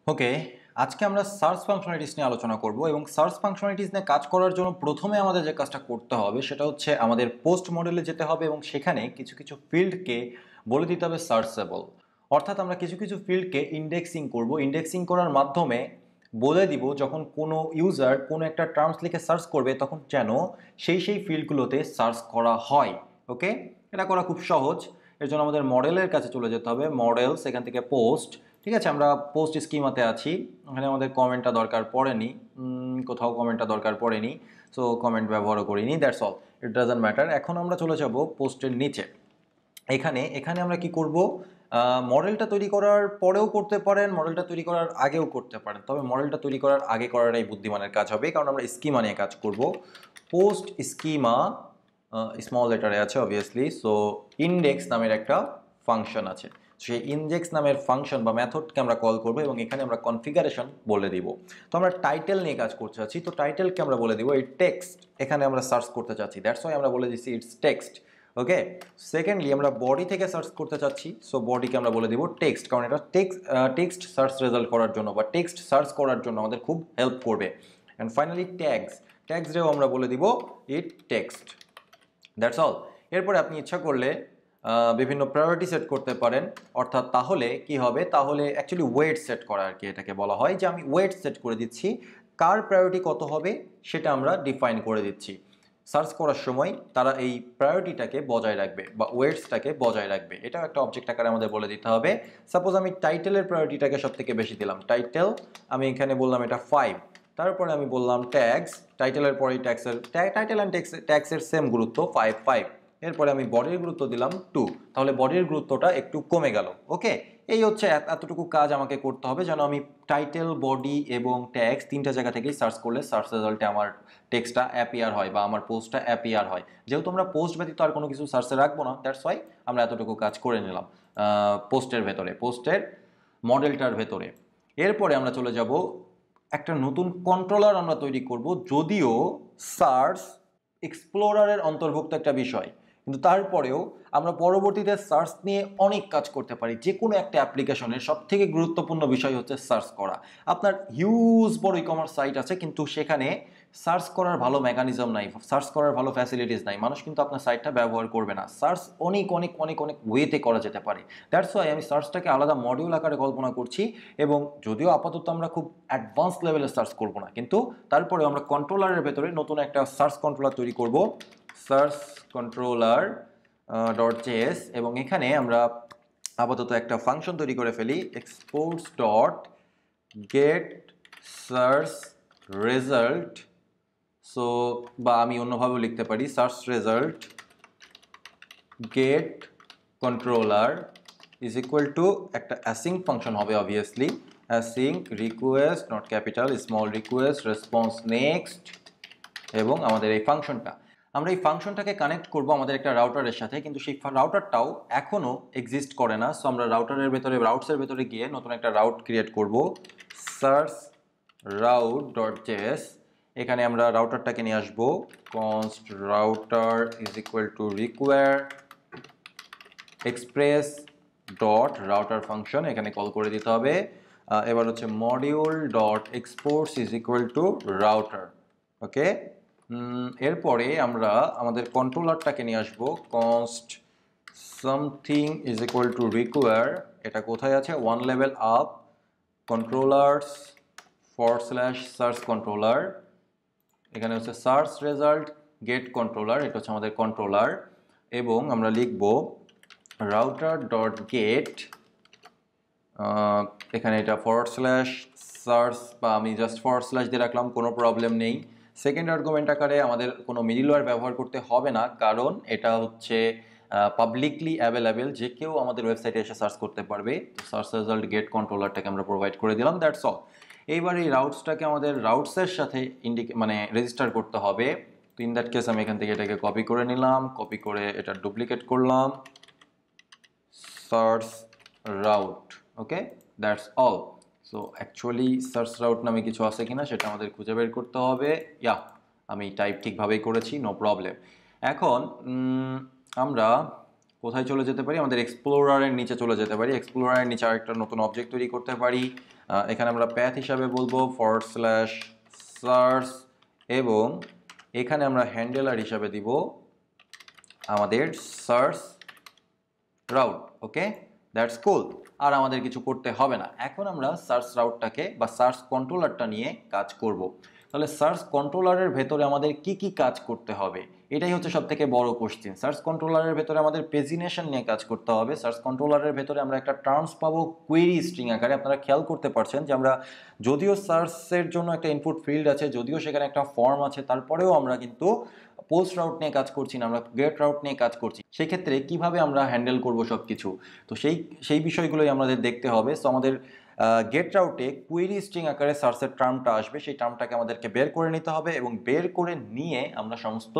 ওকে, আজকে আমরা search functionalities নিয়ে আলোচনা করব এবং সার্চ ফাংশনালিটিস নিয়ে কাজ করার জন্য প্রথমে আমাদের যে কাজটা করতে হবে সেটা হচ্ছে আমাদের পোস্ট মডেলে যেতে হবে এবং সেখানে কিছু কিছু ফিল্ডকে বলে দিতে হবে সার্চেবল। অর্থাৎ আমরা কিছু কিছু ফিল্ডকে ইন্ডেক্সিং করব। ইন্ডেক্সিং করার মাধ্যমে বলে দিব যখন কোনো ইউজার কোনো একটা টার্মস লিখে সার্চ করবে তখন যেন সেই ফিল্ডগুলোতে সার্চ করা হয়। ওকে, এটা করা খুব সহজ। এর জন্য আমাদের মডেলের কাছে চলে যেতে হবে, মডেল, সেখান থেকে পোস্ট। ঠিক আছে, আমরা পোস্ট স্কিমাতে আছি, এখানে আমাদের কমেন্টটা দরকার পড়েনি, কোথাও কমেন্টটা দরকার পড়েনি, সো কমেন্ট ব্যবহারও করিনি, that's all, it doesn't matter. এখন আমরা চলে যাব পোস্টের নিচে। এখানে আমরা কি করব, মডেলটা তৈরি করার পরেও করতে পারেন, মডেলটা তৈরি করার আগেও করতে পারেন, তবে মডেলটা তৈরি করার আগে করাটাই বুদ্ধিমানের কাজ হবে, কারণ আমরা স্কিমা নিয়ে কাজ করব। পোস্ট স্কিমা স্মল লেটারে আছে অবভিয়াসলি, সো ইন্ডেক্স নামের একটা ফাংশন আছে, সেই ইনডেক্স নামের ফাংশন বা মেথডকে আমরা কল করব এবং এখানে আমরা কনফিগারেশন বলে দিব। তো আমরা টাইটেল নিয়ে কাজ করতে চাচ্ছি, তো টাইটেলকে আমরা বলে দিব এই টেক্সট, এখানে আমরা সার্চ করতে চাচ্ছি, দ্যাটস ওয়াই আমরা বলে দিচ্ছি ইটস টেক্সট। ওকে, সেকেন্ডলি আমরা বডি থেকে সার্চ করতে চাচ্ছি, সো বডিকে আমরা বলে দিব টেক্সট, কারণ এটা টেক্সট সার্চ রেজাল্ট করার জন্য বা টেক্সট সার্চ করার জন্য আমাদের খুব হেল্প করবে। অ্যান্ড ফাইনালি ট্যাগসরেও আমরা বলে দিব ইট টেক্সট, দ্যাটস অল। এরপরে আপনি ইচ্ছা করলে বিভিন্ন প্রায়োরিটি সেট করতে পারেন, অর্থাৎ তাহলে কি হবে, তাহলে অ্যাকচুয়ালি ওয়েট সেট করা আর কি, এটাকে বলা হয় যে আমি ওয়েট সেট করে দিচ্ছি, কার প্রায়োরিটি কত হবে সেটা আমরা ডিফাইন করে দিচ্ছি। সার্চ করার সময় তারা এই প্রায়োরিটিটাকে বজায় রাখবে বা ওয়েটসটাকে বজায় রাখবে, এটাও একটা অবজেক্ট আকারে আমাদের বলে দিতে হবে। সাপোজ আমি টাইটেলের প্রায়োরিটিটাকে সব থেকে বেশি দিলাম, টাইটেল, আমি এখানে বললাম এটা 5, তারপরে আমি বললাম ট্যাগস, টাইটেলের পরেই টাইটেল অ্যান্ড ট্যাগসের সেম গুরুত্ব 5। এরপরে আমি বডির গুরুত্ব দিলাম 2, তাহলে বডির গুরুত্বটা একটু কমে গেল। ওকে, এই হচ্ছে এতটুকু কাজ আমাকে করতে হবে যেন আমি টাইটেল, বডি এবং ট্যাগস তিনটা জায়গা থেকেই সার্চ করলে সার্চ রেজাল্টে আমার টেক্সটটা অ্যাপিয়ার হয় বা আমার পোস্টটা অ্যাপিয়ার হয়। যেহেতু আমরা পোস্ট ব্যতীত আর কোনো কিছু সার্চে রাখবো না, দ্যাটস ওয়াই আমরা এতটুকু কাজ করে নিলাম পোস্টের ভেতরে, পোস্টের মডেলটার ভেতরে। এরপরে আমরা চলে যাব, একটা নতুন কন্ট্রোলার আমরা তৈরি করব, যদিও সার্চ এক্সপ্লোরারের অন্তর্ভুক্ত একটা বিষয়, কিন্তু তারপরেও আমরা পরবর্তীতে সার্চ নিয়ে অনেক কাজ করতে পারি। যে কোনো একটা অ্যাপ্লিকেশনের সবথেকে গুরুত্বপূর্ণ বিষয় হচ্ছে সার্চ করা। আপনার হিউজ বড় ই কমার্স সাইট আছে কিন্তু সেখানে সার্চ করার ভালো মেকানিজম নাই, সার্চ করার ভালো ফ্যাসিলিটিস নাই, মানুষ কিন্তু আপনার সাইটটা ব্যবহার করবে না। সার্চ অনেক অনেক অনেক অনেক ওয়েতে করা যেতে পারে, দ্যাটস ওয়াই আমি সার্চটাকে আলাদা মডিউল আকারে কল্পনা করছি। এবং যদিও আপাতত আমরা খুব অ্যাডভান্স লেভেলে সার্চ করব না, কিন্তু তারপরে আমরা কন্ট্রোলারের ভেতরে নতুন একটা সার্চ কন্ট্রোলার তৈরি করব, সার্চ কন্ট্রোলার .js, এবং এখানে আমরা আপাতত একটা ফাংশন তৈরি করে ফেলি, exports dot get search result, so বা আমি অন্যভাবেও লিখতে পারি search result get controller is equal to একটা অ্যাসিং ফাংশন হবে obviously, async request, not capital, small request, response next, এবং আমাদের এই ফাংশনটা, আমরা এই ফাংশনটাকে কানেক্ট করব আমাদের একটা রাউটারের সাথে, কিন্তু সেই রাউটারটাও এখনো এক্সিস্ট করে না, সো আমরা রাউটারের ভেতরে, রাউটসের ভেতরে গিয়ে নতুন একটা রাউট ক্রিয়েট করব, সার্চ রাউট ডট জেএস। এখানে আমরা রাউটারটাকে নিয়ে আসবো, const router is equal to require express dot router function, এখানে কল করে দিতে হবে। এবার হচ্ছে module dot exports is equal to router. Okay, এরপরে আমরা আমাদের কন্ট্রোলারটাকে নিয়ে আসবো, const something is equal to require, এটা কোথায় আছে, one level up, controllers / search controller, এখানে হচ্ছে সার্চ রেজাল্ট গেট কন্ট্রোলার, এটা হচ্ছে আমাদের কন্ট্রোলার, এবং আমরা লিখব রাউটার ডট গেট, এখানে এটা / সার্চ, বা আমি জাস্ট / দিয়ে রাখলাম, কোনো প্রবলেম নেই। সেকেন্ড আর্গুমেন্ট আকারে আমাদের কোনো মিডলওয়্যার ব্যবহার করতে হবে না, কারণ এটা হচ্ছে পাবলিকলি অ্যাভেলেবেল, যে কেউ আমাদের ওয়েবসাইটে এসে সার্চ করতে পারবে। সার্চ রেজাল্ট গেট কন্ট্রোলারটাকে আমরা প্রোভাইড করে দিলাম, দ্যাটস অল। এইবার এই রাউটসটাকে আমাদের রাউটসের সাথে রেজিস্টার করতে হবে, তো ইন দ্যাট কেস আমি এখান থেকে এটাকে কপি করে নিলাম, কপি করে এটা ডুপ্লিকেট করলাম, search route. Okay, that's all. So actually search route নামে কিছু আছে কিনা সেটা আমাদের খুঁজে বের করতে হবে। ইয়া, আমি টাইপ ঠিকভাবেই করেছি, নো প্রবলেম। এখন আমরা কোথায় চলে যেতে পারি, আমাদের এক্সপ্লোরারের নিচে চলে যেতে পারি। এক্সপ্লোরারের নিচে আরেকটা নতুন অবজেক্ট তৈরি করতে পারি। এখানে আমরা প্যাথ হিসাবে বলবো /সার্চ, এবং এখানে আমরা হ্যান্ডেলার হিসাবে দিব আমাদের search route. Okay, that's cool. আর আমাদের কিছু করতে হবে না। এখন আমরা সার্চ রাউটটাকে বা সার্চ কন্ট্রোলারটা নিয়ে কাজ করব। তাহলে সার্চ কন্ট্রোলারের ভেতরে আমাদের কি কি কাজ করতে হবে, এটাই হচ্ছে সব থেকে বড় কোশ্চেন। সার্চ কন্ট্রোলারের ভেতরে আমাদের পেজিনেশন নিয়ে কাজ করতে হবে। সার্চ কন্ট্রোলারের ভেতরে আমরা একটা টার্মস পাবো কোয়েরি স্ট্রিং আকারে। আপনারা খেয়াল করতে পারছেন যে আমরা যদিও সার্চের জন্য একটা ইনপুট ফিল্ড আছে, যদিও সেখানে একটা ফর্ম আছে, তারপরেও আমরা কিন্তু পোস্ট রাউট নিয়ে কাজ করছি না, আমরা গেট রাউট নিয়ে কাজ করছি। সেই ক্ষেত্রে কিভাবে আমরা হ্যান্ডেল করব সব কিছু, তো সেই বিষয়গুলোই আমাদের দেখতে হবে। সো আমাদের গেট রাউটে কোয়েরি স্ট্রিং আকারে সার্চের টার্মটা আসবে, সেই টার্মটাকে আমাদেরকে বের করে নিতে হবে, এবং বের করে নিয়ে আমরা সমস্ত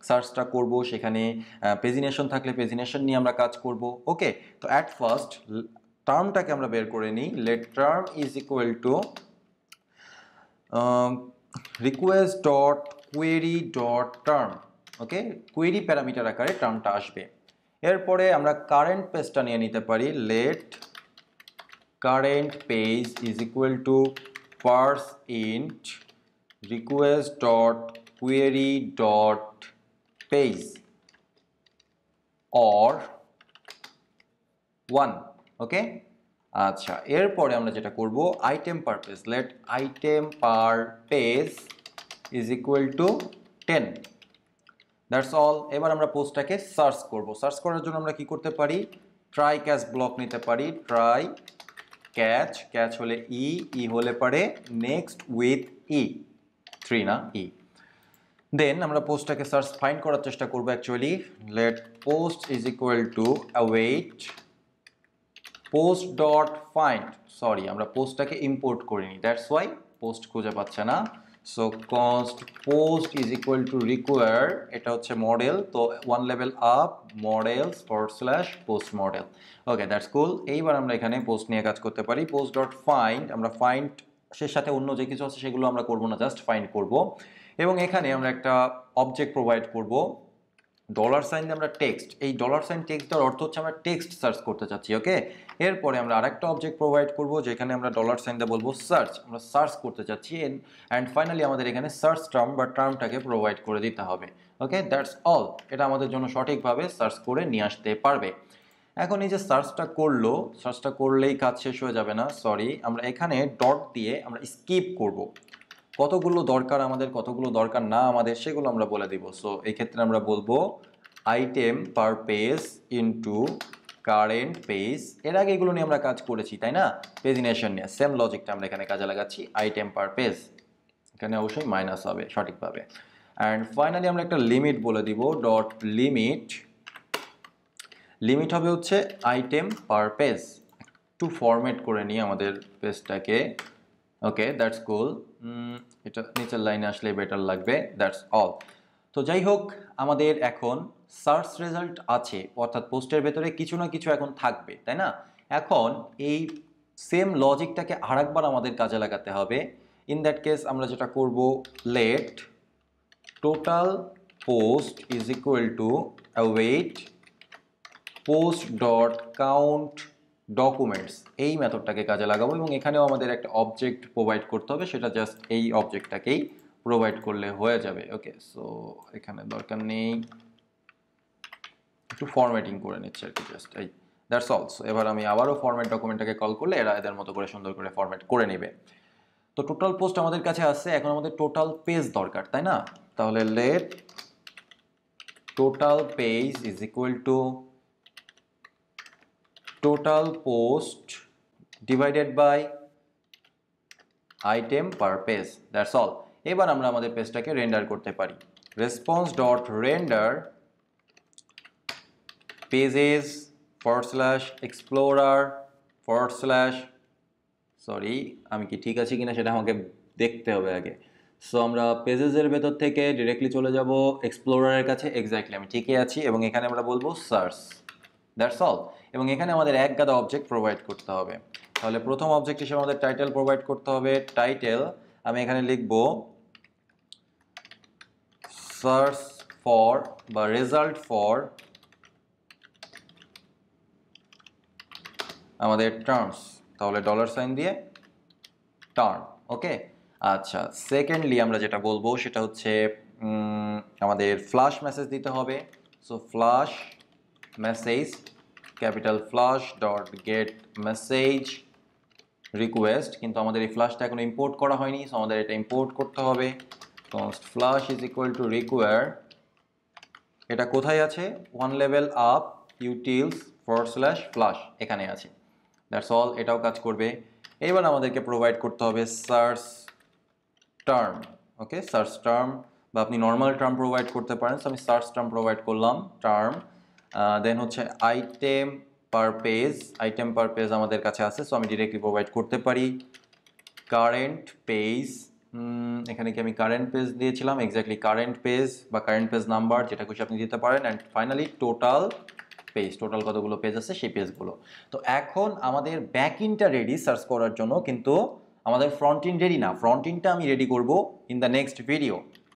সার্চটা করব। সেখানে পেজিনেশন থাকলে পেজিনেশন নিয়ে আমরা কাজ করব। ওকে, তো অ্যাট ফার্স্ট টার্মটাকে আমরা বের করে নিই। Let term is equal to request dot query dot term. Okay, query parameter আকারে টার্মটা আসবে। এরপরে আমরা কারেন্ট পেজটা নিয়ে নিতে পারি। Let current page is equal to parse int request dot query dot page or 1। Okay, আচ্ছা, এরপরে আমরা যেটা করব, item per page, let item per page is equal to 10। That's all. এবার আমরা পোস্টটাকে সার্চ করব। সার্চ করার জন্য আমরা কি করতে পারি, ট্রাই ক্যাচ ব্লক নিতে পারি। ট্রাই ক্যাচ, ক্যাচ হলে ই হলে পারে নেক্সট উইথ 3 না ই। দেন আমরা পোস্টটাকে সার্চ ফাইন্ড করার চেষ্টা করব। Actually let post is equal to await post dot find, sorry আমরা পোস্টটাকে ইম্পোর্ট করিনি, দ্যাটস ওয়াই পোস্ট খুঁজে পাচ্ছে না। So const post is equal to require, এটা হচ্ছে মডেল, তো 1 লেভেল আপ মডেলস /পোস্ট মডেল। Okay, that's cool. এইবার আমরা এখানে পোস্ট নিয়ে কাজ করতে পারি। পোস্ট ডট ফাইন্ড, আমরা ফাইন্ড সে সাথে অন্য যে কিছু আছে সেগুলো আমরা করব না, জাস্ট ফাইন্ড করব। এবং এখানে আমরা একটা অবজেক্ট প্রোভাইড করব $সাইন দিয়ে আমরা টেক্সট। এই $সাইন টেক্সট দেওয়ার অর্থ হচ্ছে আমরা টেক্সট সার্চ করতে চাচ্ছি। ওকে, এরপরে আমরা আরেকটা অবজেক্ট প্রোভাইড করব যেখানে আমরা $সাইন দিয়ে বলবো সার্চ, আমরা সার্চ করতে চাচ্ছি। অ্যান্ড ফাইনালি আমাদের এখানে সার্চ টার্ম বা টার্মটাকে প্রোভাইড করে দিতে হবে। ওকে, দ্যাটস অল। এটা আমাদের জন্য সঠিকভাবে সার্চ করে নিয়ে আসতে পারবে। এখন এই যে সার্চটা করলেই কাজ শেষ হয়ে যাবে না, সরি, আমরা এখানে ডট দিয়ে আমরা স্কিপ করব। কতগুলো দরকার আমাদের, কতগুলো দরকার না আমাদের, সেগুলো আমরা বলে দিব। সো এই ক্ষেত্রে আমরা বলবো item per page into current page. এর আগে এগুলো নিয়ে আমরা কাজ করেছি, তাই না, পেজিনেশন নিয়ে। সেম লজিকটা আমরা এখানে কাজে লাগাচ্ছি। আইটেম পার পেজ, এখানে অবশ্যই মাইনাস হবে সঠিকভাবে। অ্যান্ড ফাইনালি আমরা একটা লিমিট বলে দিব, ডট লিমিট হবে হচ্ছে আইটেম পার পেজ। একটু ফরম্যাট করে নিই আমাদের পেজটাকে। ওকে, দ্যাটস কুল। এটা নিচের লাইনে আসলে বেটার লাগবে। That's all. তো যাই হোক, আমাদের এখন সার্চ রেজাল্ট আছে, অর্থাৎ পোস্টের ভেতরে কিছু না কিছু এখন থাকবে, তাই না। এখন এই সেম লজিকটাকে আরেকবার আমাদের কাজে লাগাতে হবে। ইন দ্যাট কেস আমরা যেটা করব, let total post is equal to await post dot count documents. এই মেথডটাকে কাজে লাগাবো এবং এখানেও আমাদের একটা অবজেক্ট প্রোভাইড করতে হবে, সেটা জাস্ট এই অবজেক্টটাকেই প্রোভাইড করলে হয়ে যাবে। ওকে, সো এখানে দরকার নেই, একটু ফরম্যাটিং করে নিচ্ছে আর কি, জাস্ট এই, দ্যাটস অল। সো এবার আমি আবারও ফরম্যাট ডকুমেন্টটাকে কল করলে এরা এদের মতো করে সুন্দর করে ফরম্যাট করে নেবে। তো টোটাল পোস্ট আমাদের কাছে আছে, এখন আমাদের টোটাল পেজ দরকার, তাই না। তাহলে let total page is equal to total post divided by item per page, that's all. এবার আমরা আমাদের পেজটাকে রেন্ডার করতে পারি। Response dot render pages /explorer sorry, আমি কি ঠিক আছি কিনা সেটা আমাকে দেখতে হবে আগে। সো আমরা পেজেসের ভেতর থেকে ডিরেক্টলি চলে যাব এক্সপ্লোরারের কাছে। এক্স্যাক্টলি আমি ঠিকই আছি, এবং এখানে আমরা বলবো সার্চ, দ্যাটস অল। এবং এখানে আমাদের এক গাদা অবজেক্ট প্রোভাইড করতে হবে। তাহলে প্রথম অবজেক্ট হিসেবে আমাদের টাইটেল প্রোভাইড করতে হবে। টাইটেল আমি এখানে লিখব সার্চ ফর বা রেজাল্ট ফর আমাদের টার্মস, তাহলে ডলার সাইন দিয়ে টার্ম। ওকে, আচ্ছা সেকেন্ডলি আমরা যেটা বলবো সেটা হচ্ছে আমাদের ফ্লাশ মেসেজ দিতে হবে। So flash message, capital flash dot get message request, কিন্তু আমাদের এই ফ্লাশটা এখন ইম্পোর্ট করা হয়নি, সো আমাদের এটা ইম্পোর্ট করতে হবে। const flash is equal to require, এটা কোথায় আছে, one level up utils /flash এখানে আছে। দ্যাটস অল, এটাও কাজ করবে। এবার আমাদেরকে প্রোভাইড করতে হবে সার্চ টার্ম। ওকে, সার্চ টার্ম বা আপনি নর্মাল টার্ম প্রোভাইড করতে পারেন। সো আমি সার্চ টার্ম প্রোভাইড করলাম, টার্ম। দেন হচ্ছে আইটেম পার পেজ আমাদের কাছে আছে, সো আমি ডিরেক্টলি প্রোভাইড করতে পারি। কারেন্ট পেজ, এখানে কি আমি কারেন্ট পেজ দিয়েছিলাম, এক্স্যাক্টলি কারেন্ট পেজ বা কারেন্ট পেজ নাম্বার, যেটা খুশি আপনি দিতে পারেন। And finally total page, total কতগুলো পেজ আছে সেই পেজগুলো। তো এখন আমাদের ব্যাক ইনটা রেডি সার্চ করার জন্য, কিন্তু আমাদের ফ্রন্ট ইন রেডি না। ফ্রন্ট ইনটা আমি রেডি করব ইন দ্য নেক্সট ভিডিও।